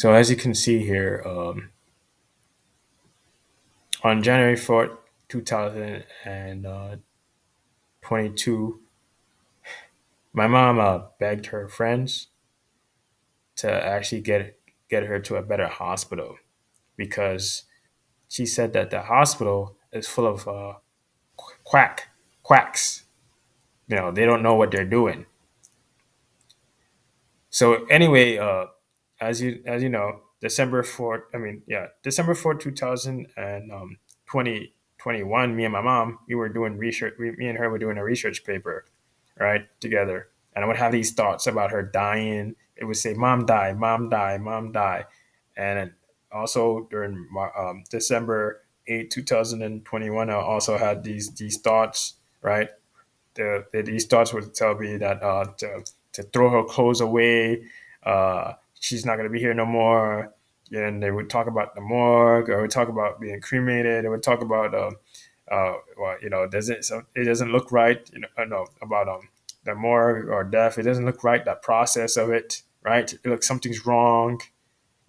So as you can see here, on January 4th, 2022, my mom begged her friends to actually get her to a better hospital because she said that the hospital is full of quacks. They don't know what they're doing. So anyway, as you know, December 4th. I mean, yeah, December 4th, 2021. Me and my mom, we were doing research. Me and her were doing a research paper, right, together. And I would have these thoughts about her dying. It would say, "Mom die, mom die, mom die," and also during December 8th, 2021, I also had these thoughts, right? These thoughts would tell me that to throw her clothes away. She's not going to be here no more. And they would talk about the morgue, or would talk about being cremated. They would talk about, well, it doesn't look right. No, about the morgue or death. It doesn't look right. That process of it, right? It looks something's wrong.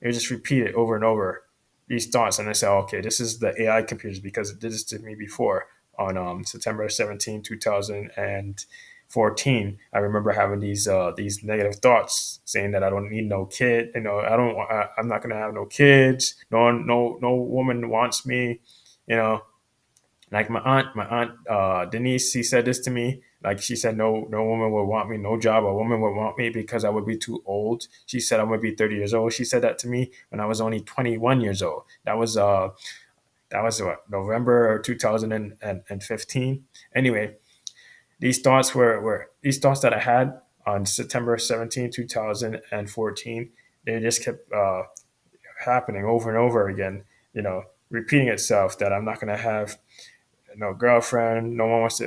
It would just repeat it over and over. These thoughts, and I say, okay, this is the AI computers because it did this to me before on September 17, 2014. I remember having these negative thoughts, saying that I don't need no kid. I'm not gonna have no kids. No woman wants me. You know, like my aunt Denise, she said this to me. Like she said, no woman would want me, no job, a woman would want me because I would be too old. She said I would be 30 years old. She said that to me when I was only 21 years old. That was what, November 2015. Anyway, these thoughts that I had on September 17, 2014. They just kept happening over and over again. Repeating itself that I'm not gonna have no girlfriend. No one wants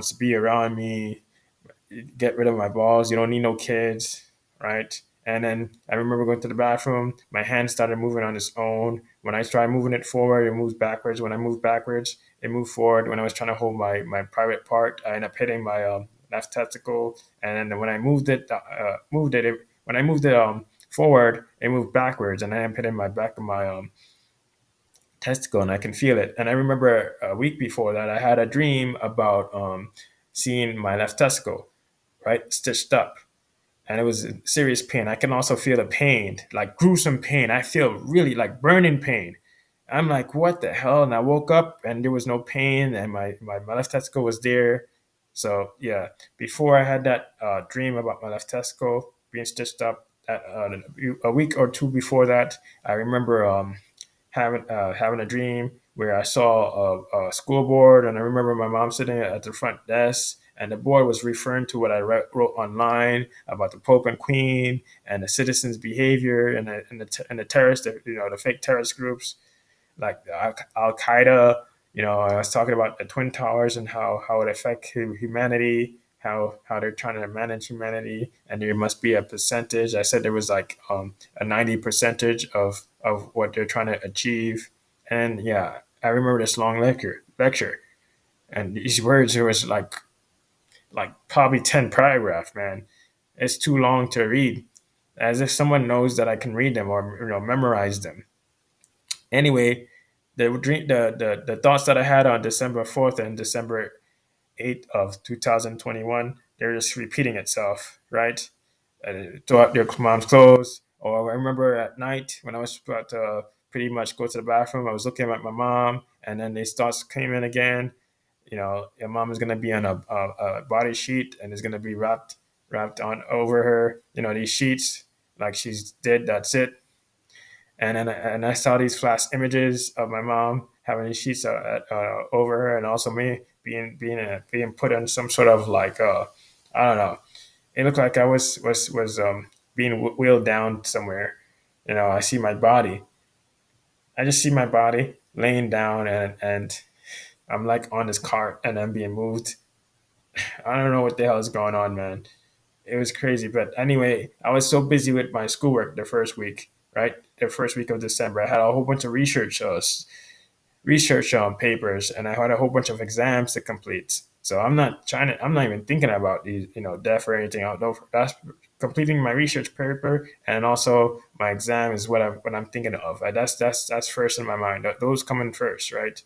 to be around me. Get rid of my balls. You don't need no kids, right? And then I remember going to the bathroom. My hand started moving on its own. When I tried moving it forward, it moves backwards. When I moved backwards, it moved forward. When I was trying to hold my private part, I ended up hitting my left testicle. And then when I when I moved it forward, it moved backwards, and I ended up hitting my back of my testicle, and I can feel it. And I remember a week before that, I had a dream about seeing my left testicle, right, stitched up, and it was in serious pain. I can also feel the pain, like gruesome pain. I feel really like burning pain. I'm like, what the hell? And I woke up and there was no pain, and my left testicle was there. So yeah, before I had that dream about my left testicle being stitched up, a week or two before that, I remember having a dream where I saw a school board, and I remember my mom sitting at the front desk, and the board was referring to what I wrote online about the Pope and Queen and the citizens' behavior and the terrorist, the fake terrorist groups like Al Qaeda. I was talking about the Twin Towers and how it affects humanity, how they're trying to manage humanity, and there must be a percentage. I said there was like a 90 percentage of what they're trying to achieve, and yeah, I remember this long lecture, and these words, it was like probably 10 paragraphs, man. It's too long to read, as if someone knows that I can read them or memorize them. Anyway, the thoughts that I had on December 4th and December 8th of 2021, they're just repeating itself, right? Throw out your mom's clothes. Or I remember at night when I was about to pretty much go to the bathroom, I was looking at my mom, and then these thoughts came in again. Your mom is gonna be on a body sheet, and is gonna be wrapped on over her. These sheets, like she's dead. That's it. And I saw these flash images of my mom having these sheets over her, and also me being put in some sort of like I don't know. It looked like I was being wheeled down somewhere. I see my body. I just see my body laying down, and I'm like on this cart, and I'm being moved. I don't know what the hell is going on, man. It was crazy. But anyway, I was so busy with my schoolwork the first week, right? The first week of December, I had a whole bunch of research papers, and I had a whole bunch of exams to complete. So I'm not trying to. I'm not even thinking about these, death or anything. That's completing my research paper and also my exam is what I'm thinking of. That's first in my mind. Those coming first, right?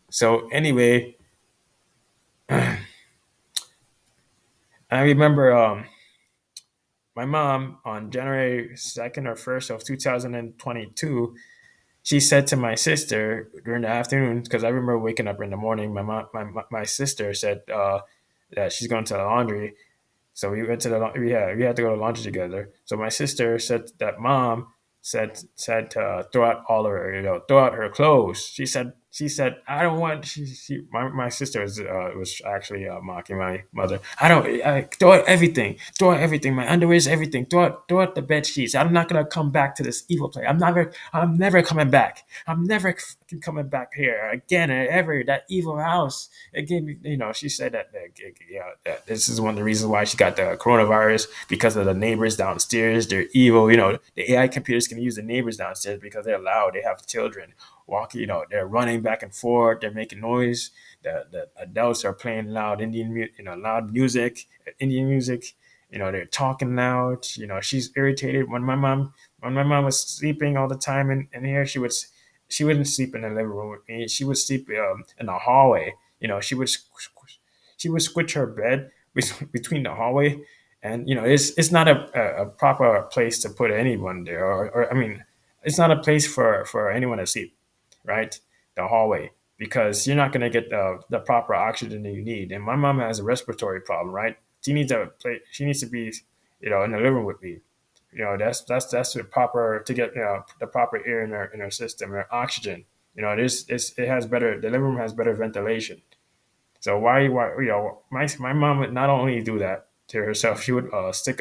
So anyway, I remember my mom on January 2nd or 1st of 2022, she said to my sister during the afternoon, because I remember waking up in the morning, my sister said that she's going to the laundry. So we went to we had to go to lunch together. So my sister said that mom said to throw out all of her, throw out her clothes. She said I don't want. My sister was actually mocking my mother. I throw out everything, throw out everything. My underwear is everything. Throw out the bed sheets. I'm not gonna come back to this evil place. I'm never coming back. I'm never fucking coming back here again or ever. That evil house. Again, she said that this is one of the reasons why she got the coronavirus because of the neighbors downstairs. They're evil. The AI computers can use the neighbors downstairs because they're loud. They have children walking. They're running back and forth. They're making noise. The adults are playing loud music, Indian music. They're talking loud. She's irritated when my mom was sleeping all the time in here. She wouldn't sleep in the living room with me. She would sleep in the hallway. She would switch her bed between the hallway, and it's not a proper place to put anyone there, or I mean, it's not a place for anyone to sleep, right? The hallway, because you're not going to get the proper oxygen that you need. And my mom has a respiratory problem, right? She needs to be, in the living room with me. That's the proper to get the proper air in her system, her oxygen. It has better. The living room has better ventilation. So why my mom would not only do that to herself, she would stick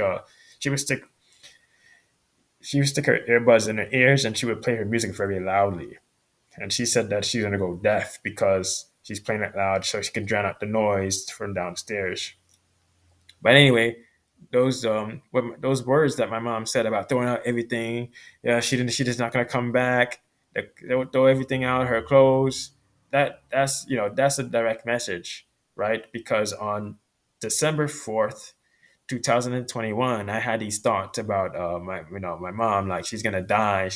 she would stick her earbuds in her ears and she would play her music very loudly. And she said that she's gonna go deaf because she's playing it loud so she can drown out the noise from downstairs. But anyway, those words that my mom said about throwing out everything, yeah, she's not gonna come back. They'll throw everything out, her clothes. That's a direct message, right? Because on December 4th, 2021, I had these thoughts about my mom, like she's gonna die,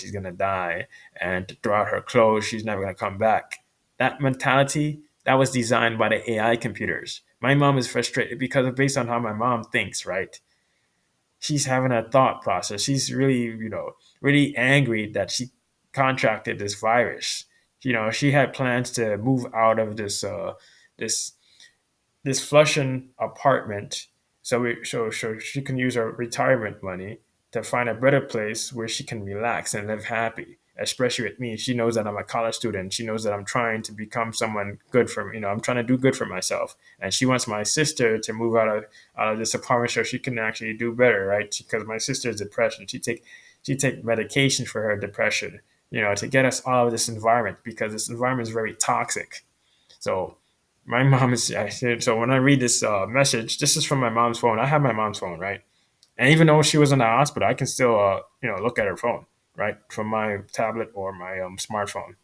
and to throw out her clothes, she's never gonna come back. That mentality that was designed by the AI computers. My mom is frustrated because based on how my mom thinks, right? She's having a thought process. She's really, really angry that she contracted this virus. She had plans to move out of this this Flushing apartment so she can use her retirement money to find a better place where she can relax and live happy. Especially with me, she knows that I'm a college student. She knows that I'm trying to become someone good for me. I'm trying to do good for myself, and she wants my sister to move out of this apartment so she can actually do better, right? Because my sister is depressed, and she take medication for her depression, to get us out of this environment because this environment is very toxic. So my mom is I said so when I read this message, this is from my mom's phone. I have my mom's phone, right? And even though she was in the hospital, I can still look at her phone, right, from my tablet or my smartphone.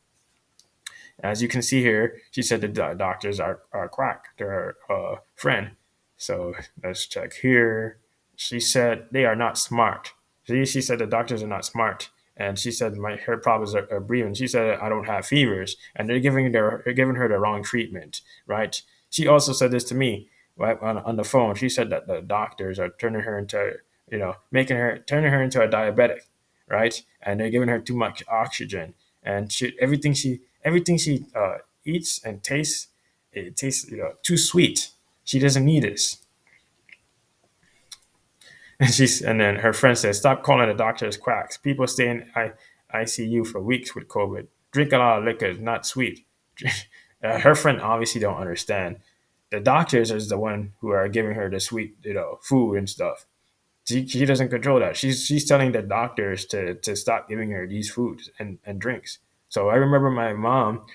As you can see here, she said the doctors are quack. They're her friend. So let's check here. She said they are not smart. She said the doctors are not smart. And she said her problems are breathing. She said I don't have fevers, and they're giving her the wrong treatment, right? She also said this to me, right, on the phone. She said that the doctors are turning her into, making her turning her into a diabetic, right? And they're giving her too much oxygen, and everything she eats and tastes, it tastes too sweet. She doesn't need this. And then her friend says, "Stop calling the doctors quacks. People stay in ICU for weeks with COVID. Drink a lot of liquor, not sweet." Her friend obviously don't understand. The doctors is the one who are giving her the sweet, food and stuff. She doesn't control that. She's telling the doctors to stop giving her these foods and drinks. So I remember my mom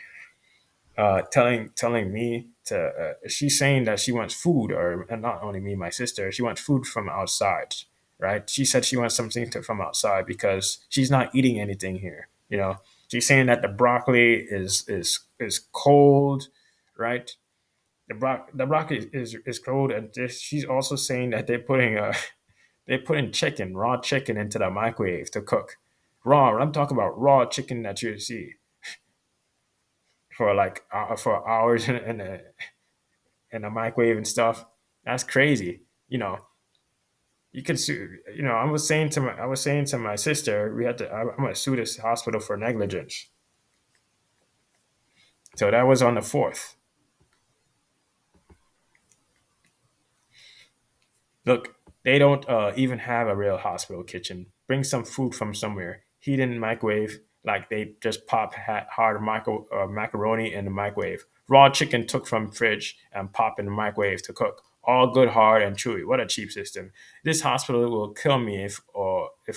telling me to. She's saying that she wants food, or and not only me, my sister. She wants food from outside, right? She said she wants something from outside because she's not eating anything here. She's saying that the broccoli is cold, right? The broccoli is cold, and she's also saying that they're putting chicken, raw chicken, into the microwave to cook. Raw. I'm talking about raw chicken that you see for like for hours in the microwave and stuff. That's crazy. You know, you could sue. You know, I was saying to my sister, I'm gonna sue this hospital for negligence. So that was on the fourth. Look, they don't even have a real hospital kitchen. Bring some food from somewhere. Heat in the microwave, like they just pop hard macaroni in the microwave. Raw chicken took from fridge and pop in the microwave to cook. All good, hard, and chewy. What a cheap system. This hospital will kill me if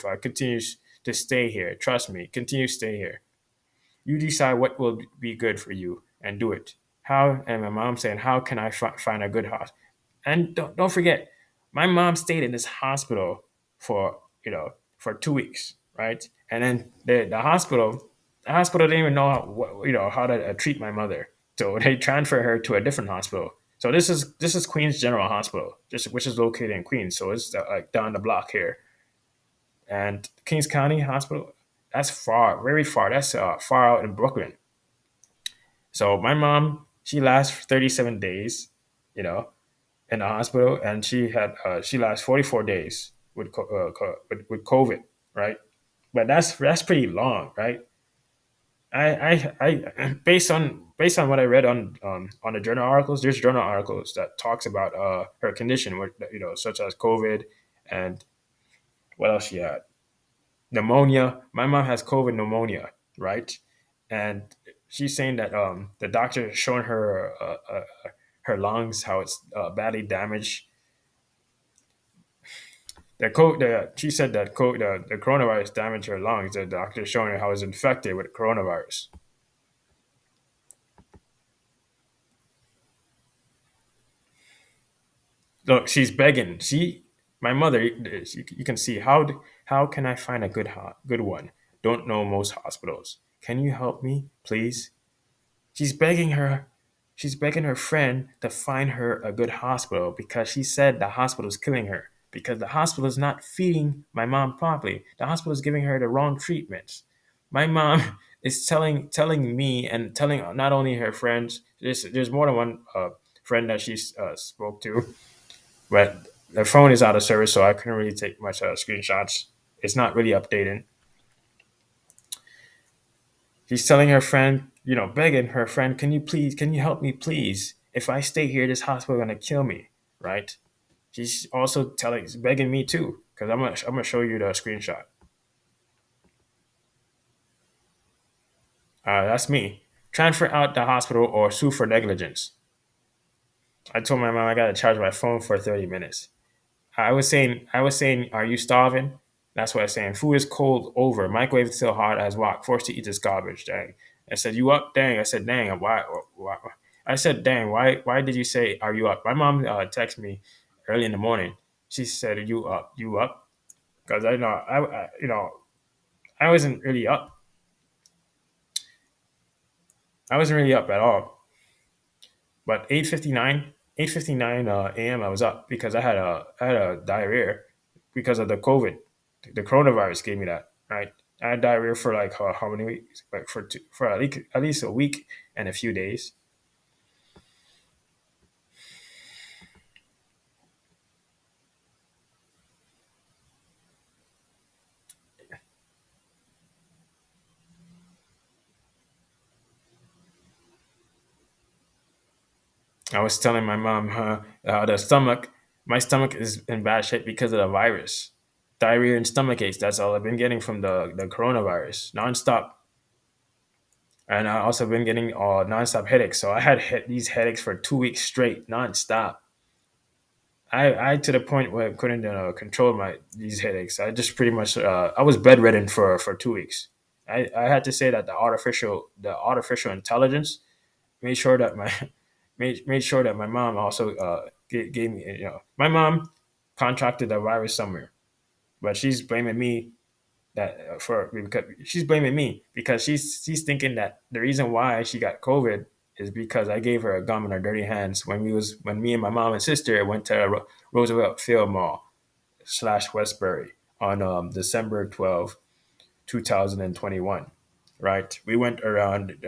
I continue to stay here. Trust me, continue to stay here. You decide what will be good for you and do it. How? And my mom saying, how can I find a good house? And don't forget, my mom stayed in this hospital for for 2 weeks, right? And then the hospital didn't even know how to treat my mother, so they transferred her to a different hospital. So this is Queens General Hospital, just which is located in Queens, so it's like down the block here. And Kings County Hospital, that's far, very far. That's far out in Brooklyn. So my mom, she lasts 37 days, you know, in the hospital, and she lasts 44 days with COVID, right? But that's pretty long, right? Based on what I read on the journal articles, there's journal articles that talks about her condition, with such as COVID, and what else she had, pneumonia. My mom has COVID pneumonia, right? And she's saying that the doctor is showing her her lungs, how it's badly damaged. She said that the coronavirus damaged her lungs. The doctor is showing her how it's infected with coronavirus. Look, she's begging. My mother. You can see how can I find a good one? Don't know most hospitals. Can you help me, please? She's begging her she's begging her friend to find her a good hospital because she said the hospital is killing her because the hospital is not feeding my mom properly. The hospital is giving her the wrong treatments. My mom is telling me and telling not only her friends. There's more than one friend that she spoke to, but the phone is out of service, so I couldn't really take much screenshots. It's not really updated. She's telling her friend, begging her friend, can you help me, please? If I stay here, this hospital gonna kill me, right? She's also begging me too, because I'm gonna show you the screenshot. That's me. Transfer out the hospital or sue for negligence. I told my mom I gotta charge my phone for 30 minutes. I was saying, are you starving? That's what I was saying. Food is cold over. Microwave is still hot as rock. Forced to eat this garbage. Dang. I said, you up? Dang. I said, dang. Why? I said, dang. Why did you say, are you up? My mom texted me early in the morning. She said, you up? You up? Because I know I wasn't really up. I wasn't really up at all. But 8:59 a.m. I was up because I had a diarrhea because of the COVID. The coronavirus gave me that, right? I had diarrhea for like how many weeks? Like for at least a week and a few days. I was telling my mom, my stomach is in bad shape because of the virus. Diarrhea and stomach aches. That's all I've been getting from the coronavirus, nonstop. And I also been getting nonstop headaches. So I had these headaches for 2 weeks straight, nonstop. I to the point where I couldn't control my these headaches. I just pretty much I was bedridden for 2 weeks. I had to say that the artificial intelligence made sure that my made sure that my mom also gave me, my mom contracted the virus somewhere, but she's blaming me that for because she's blaming me because she's thinking that the reason why she got COVID is because I gave her a gum in her dirty hands when me and my mom and sister went to Roosevelt Field Mall slash Westbury on December 12, 2021. Right, we went around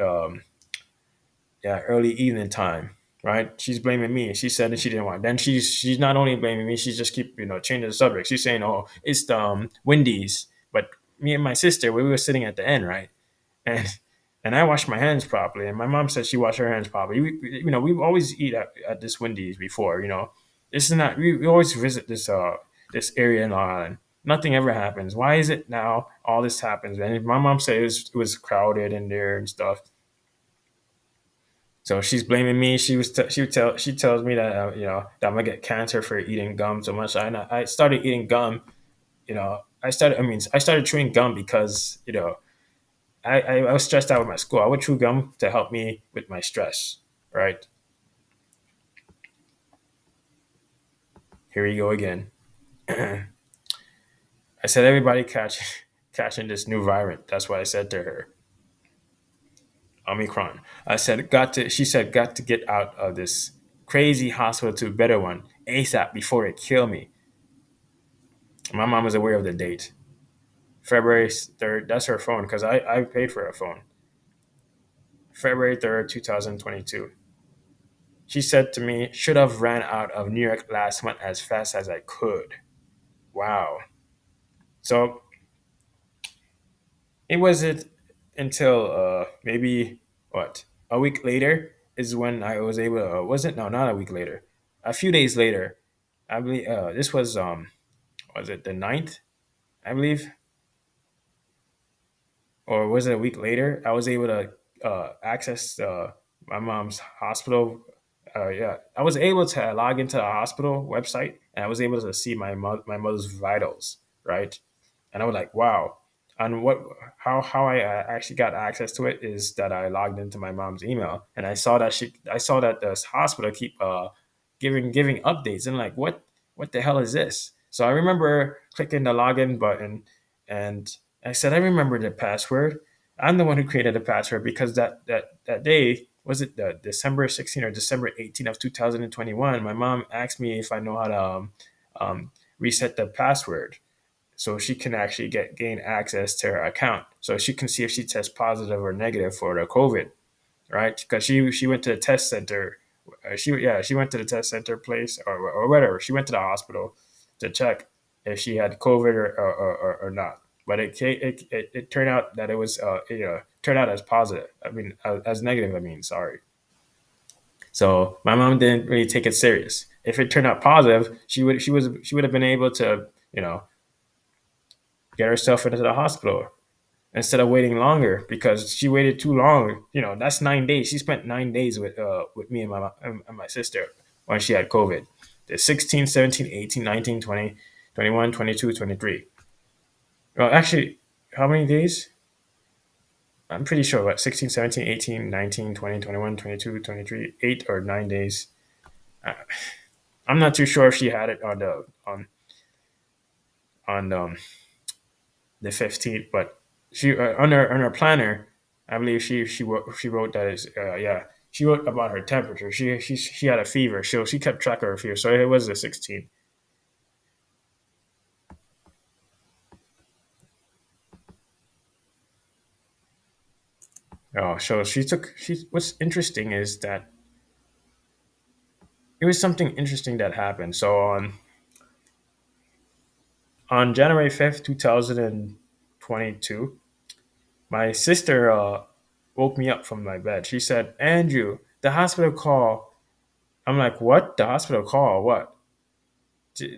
early evening time. Right, she's blaming me. She said that she didn't want. Then she's not only blaming me. She's just keep changing the subject. She's saying, "Oh, it's the Wendy's," but me and my sister we were sitting at the end, right? And I washed my hands properly, and my mom said she washed her hands properly. We always eat at this Wendy's before. This is not. We always visit this area in Long Island. Nothing ever happens. Why is it now all this happens? And my mom said it was crowded in there and stuff. So she's blaming me. She tells me that that I'm gonna get cancer for eating gum so much. I started eating gum. I started chewing gum because I was stressed out with my school. I would chew gum to help me with my stress. Right, here we go again. I said everybody catching this new variant. That's what I said to her. Omicron. I said got to. She said got to get out of this crazy hospital to a better one ASAP before it kill me. My mom was aware of the date. February 3rd. That's her phone because I paid for her phone. February 3rd, 2022. She said to me, should have ran out of New York last month as fast as I could. Wow. So it wasn't until maybe what a week later is when I was able to. Was it no, not a week later. A few days later, I believe this was it the ninth? I believe, or was it a week later? I was able to access my mom's hospital. Yeah, I was able to log into the hospital website, and I was able to see my mother's vitals, right? And I was like, wow. And how I actually got access to it is that I logged into my mom's email, and I saw that this hospital keep giving updates, and like what the hell is this? So I remember clicking the login button, and I said I remember the password. I'm the one who created the password because that day was it the December 16th or December 18th of 2021. My mom asked me if I know how to reset the password so she can actually gain access to her account so she can see if she tests positive or negative for the COVID, right? Because she went to the test center. She went to the test center place or whatever. She went to the hospital to check if she had COVID or not. But it turned out that it turned out as positive. I mean, as negative. I mean, sorry. So my mom didn't really take it serious. If it turned out positive, she would have been able to get herself into the hospital instead of waiting longer because she waited too long. That's 9 days. She spent 9 days with me and my sister when she had COVID. The 16, 17, 18, 19, 20, 21, 22, 23. Well, actually, how many days? I'm pretty sure what 16, 17, 18, 19, 20, 21, 22, 23, 8 or 9 days. I, I'm not too sure if she had it on the 15th, but she on her planner, I believe she wrote that is yeah, she wrote about her temperature. She had a fever, so she kept track of her fever. So it was the 16th. Oh, so she took she. What's interesting is that it was something interesting that happened. So on January 5th, 2022, my sister woke me up from my bed. She said, "Andrew, the hospital call." I'm like, "What? The hospital call? What?"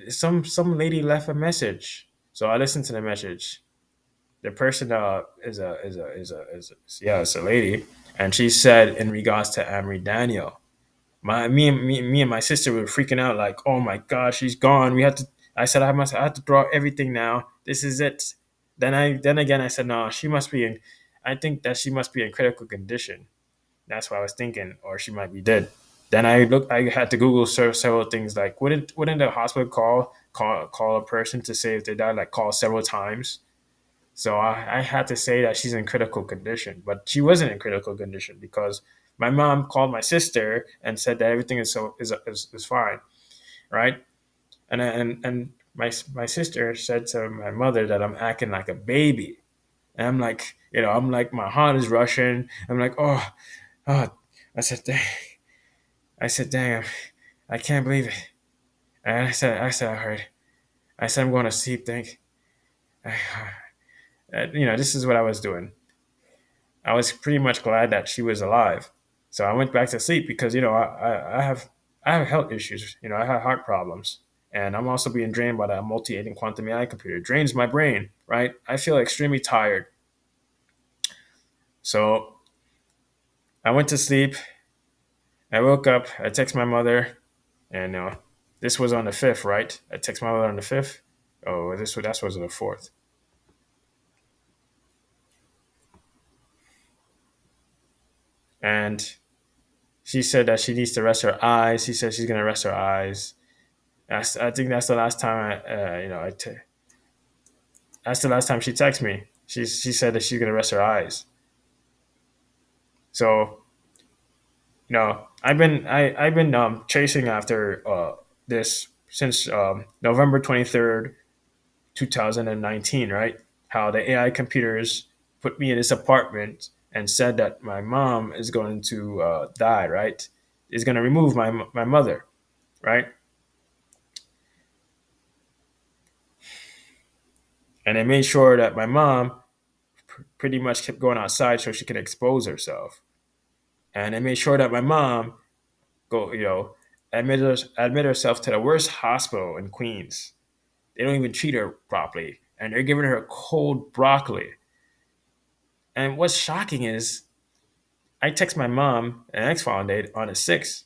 Some lady left a message. So I listened to the message. The person yeah, it's a lady, and she said in regards to Amory Daniel. Me and my sister were freaking out like, oh my god, she's gone. We had to. I said I have to throw out everything now. This is it. Then again I said no, she must be in. I think that she must be in critical condition. That's what I was thinking, or she might be dead. Then I had to Google search several things like wouldn't the hospital call a person to say if they died like call several times? So I had to say that she's in critical condition, but she wasn't in critical condition because my mom called my sister and said that everything is fine, right? And my sister said to my mother that I'm acting like a baby, and I'm like, I'm like my heart is rushing. I'm like, oh, I said, dang, dang, I can't believe it. And I said, I heard. I said, I'm going to sleep. Think, this is what I was doing. I was pretty much glad that she was alive. So I went back to sleep because I have health issues. I have heart problems, and I'm also being drained by that multi-agent quantum AI computer. It drains my brain. Right? I feel extremely tired. So I went to sleep. I woke up. I text my mother, and this was on the fifth, right? I text my mother on the fifth. Oh, that was on the fourth, and she said that she needs to rest her eyes. She said she's gonna rest her eyes. I think that's the last time that's the last time she texted me. She said that she's gonna rest her eyes. So I've been chasing after this since November 23rd, 2019. Right? How the AI computers put me in this apartment and said that my mom is going to die. Right? Is going to remove my mother. Right? And they made sure that my mom pretty much kept going outside so she could expose herself. And they made sure that my mom go, admit herself to the worst hospital in Queens. They don't even treat her properly, and they're giving her cold broccoli. And what's shocking is, I text my mom an X file date on the 6th,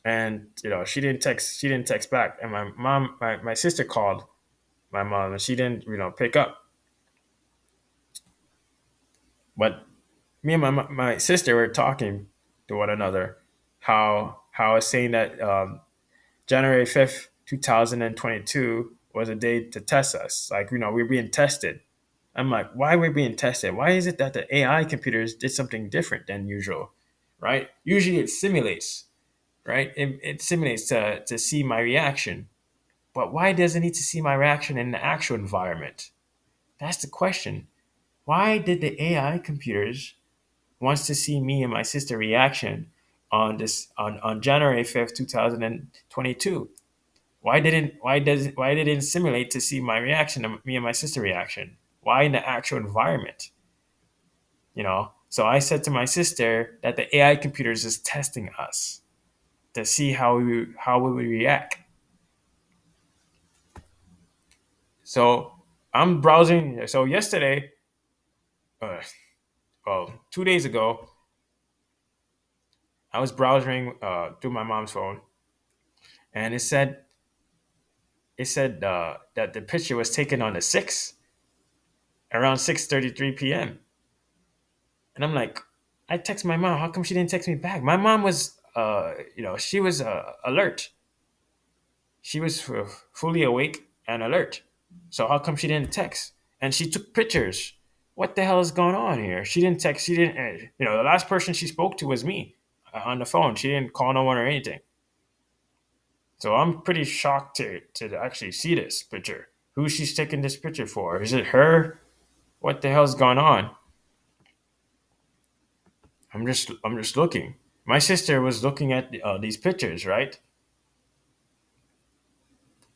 and she didn't text back. And my sister called my mom, and she didn't pick up. But me and my sister were talking to one another, how I was saying that January 5th, 2022 was a day to test us. Like, we're being tested. I'm like, why we're being tested? Why is it that the AI computers did something different than usual? Right? Usually it simulates, right? It simulates to see my reaction. But why does it need to see my reaction in the actual environment? That's the question. Why did the AI computers wants to see me and my sister reaction on January 5th, 2022? Why didn't simulate to see my reaction to me and my sister reaction? Why in the actual environment? So I said to my sister that the AI computers is testing us to see how we react. So I'm browsing. So yesterday, uh, well, 2 days ago, I was browsing through my mom's phone, and it said that the picture was taken on the 6th around 6:33 p.m. And I'm like, I text my mom. How come she didn't text me back? My mom was, she was alert. She was fully awake and alert. So how come she didn't text? And she took pictures. What the hell is going on here? She didn't text. She didn't. The last person she spoke to was me on the phone. She didn't call no one or anything. So I'm pretty shocked to actually see this picture. Who she's taking this picture for? Is it her? What the hell's going on? I'm just looking. My sister was looking at these pictures, right?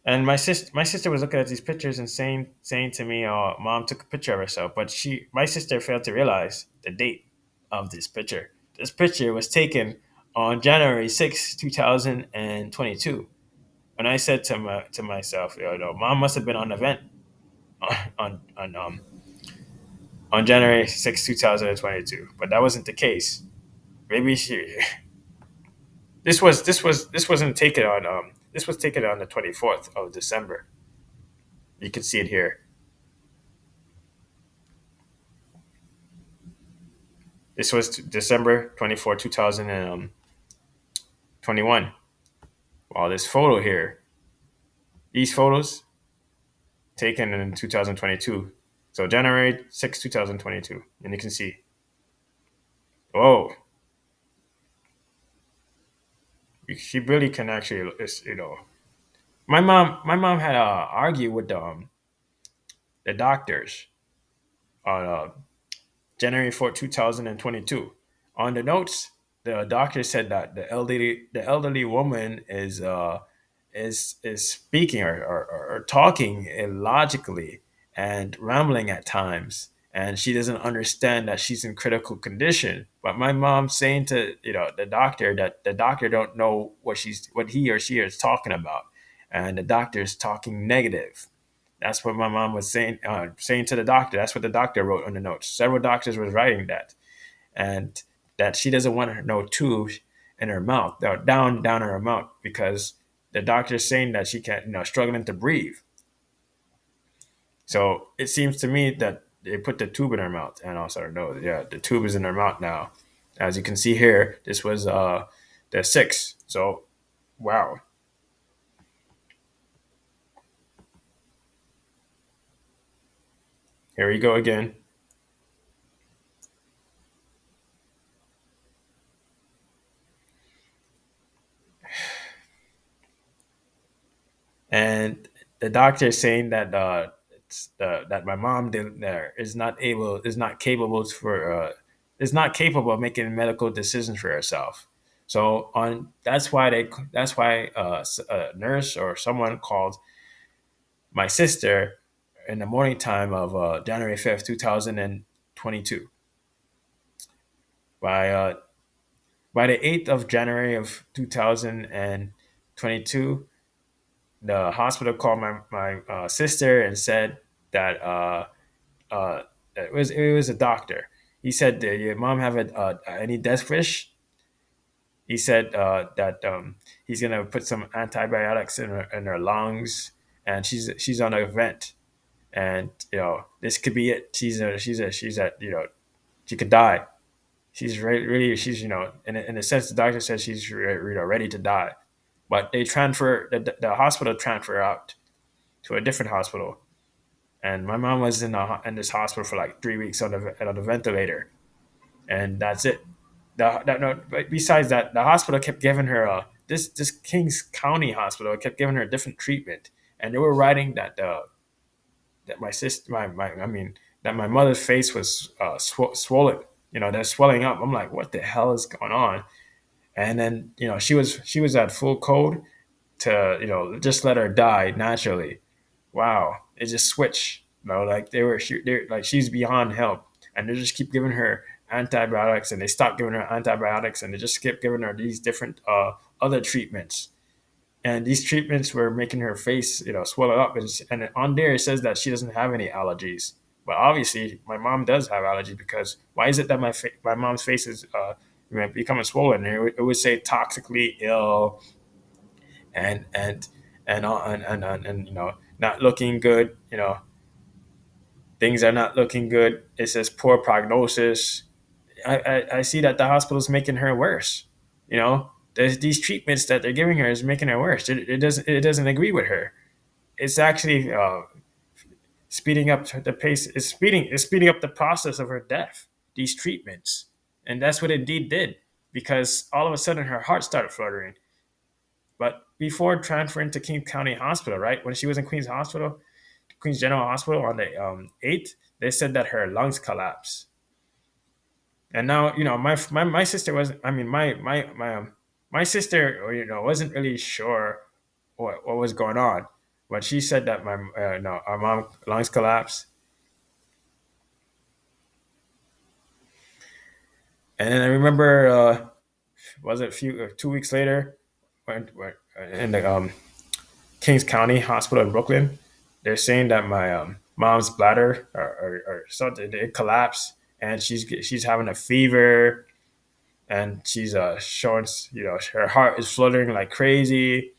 And my sister was looking at these pictures and saying to me, "Mom took a picture of herself," but my sister failed to realize the date of this picture. This picture was taken on January 6th, 2022. And I said to myself, Mom must have been on the event on on um on January 6th, 2022, but that wasn't the case. Maybe she this wasn't taken on this was taken on the 24th of December. You can see it here. This was December 24, 2021. Wow, this photo here. These photos, taken in 2022. So January 6, 2022, and you can see, oh, she really can actually, my mom had argue with the doctors on January 4th, 2022. On the notes, the doctor said that the elderly woman is speaking or talking illogically and rambling at times, and she doesn't understand that she's in critical condition. But my mom's saying to the doctor that the doctor don't know what he or she is talking about, and the doctor is talking negative. That's what my mom was saying to the doctor. That's what the doctor wrote on the notes. Several doctors was writing that, and that she doesn't want her no tubes in her mouth, down in her mouth, because the doctor's saying that she can't, struggling to breathe. So it seems to me that they put the tube in her mouth and also her nose. Yeah, the tube is in her mouth now. As you can see here, this was the sixth. So wow, here we go again. And the doctor is saying that that my mom there is not capable is not capable of making medical decisions for herself. So on that's why a nurse or someone called my sister in the morning time of January 5th, 2022. By the 8th of January of 2022, the hospital called my sister and said that uh, it was a doctor. He said, "Your mom have any death wish?" He said that he's gonna put some antibiotics in her lungs, and she's on a vent, and this could be it. She's at she could die. She's really she's in a sense the doctor says she's ready to die, but the hospital transfer her out to a different hospital. And my mom was in this hospital for like 3 weeks on the ventilator, and that's it. No, but besides that, the hospital kept giving her this Kings County hospital kept giving her a different treatment, and they were writing that my sister, I mean, that my mother's face was swollen. They're swelling up. I'm like, what the hell is going on? And then she was at full code to just let her die naturally. Wow, it just switched. Like they're like she's beyond help, and they just keep giving her antibiotics, and they stop giving her antibiotics, and they just keep giving her these different other treatments. And these treatments were making her face, swell up, and on there it says that she doesn't have any allergies. But obviously, my mom does have allergies because why is it that my mom's face is becoming swollen? It would say toxically ill and not looking good. Things are not looking good. It says poor prognosis. I see that the hospital is making her worse. These treatments that they're giving her is making her worse. It doesn't agree with her. It's actually speeding up the pace. It's speeding up the process of her death. These treatments, and that's what it indeed did, because all of a sudden her heart started fluttering. But before transferring to King County Hospital, right when she was in Queens General Hospital on the 8th, they said that her lungs collapsed. And now my sister was I mean my sister wasn't really sure what was going on, but she said that my no our mom lungs collapsed. And then I remember was it a few 2 weeks later when in the Kings County Hospital in Brooklyn, they're saying that my mom's bladder or something it collapsed, and she's having a fever, and she's showing her heart is fluttering like crazy,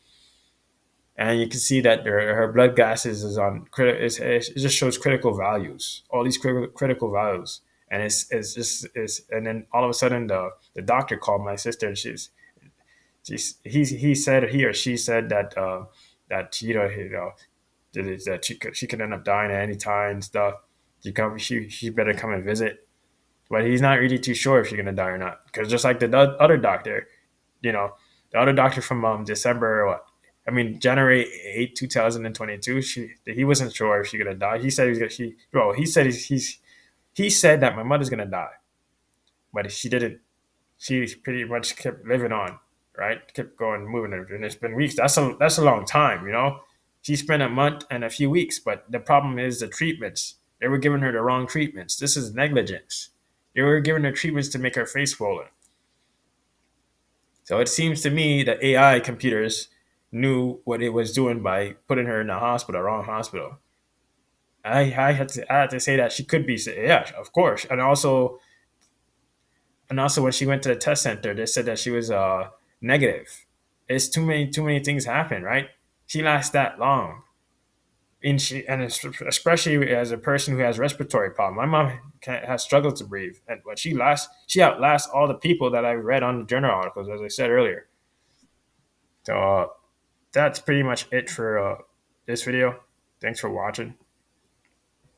and you can see that her blood gases is on it just shows critical values, all these critical values. And it's just it's and then all of a sudden the doctor called my sister, and he said he or she said that that that she could end up dying at any time and stuff. She better come and visit. But he's not really too sure if she's gonna die or not. Because just like the other doctor, you know, the other doctor from December, what? I mean, January 8, 2022, he wasn't sure if she's gonna die. He said he said he said that my mother's gonna die, but she didn't. She pretty much kept living on, right? Kept going, moving, and it's been weeks. That's a long time, you know. She spent a month and a few weeks, but the problem is the treatments. They were giving her the wrong treatments. This is negligence. They were giving her treatments to make her face swollen. So it seems to me that AI computers knew what it was doing by putting her in the hospital, wrong hospital. I had to say that she could be, yeah, of course, and also when she went to the test center, they said that she was negative. It's too many things happen, right? She lasts that long, and especially as a person who has respiratory problem. My mom has struggled to breathe, and but she outlasts all the people that I read on the journal articles, as I said earlier. So that's pretty much it for this video. Thanks for watching.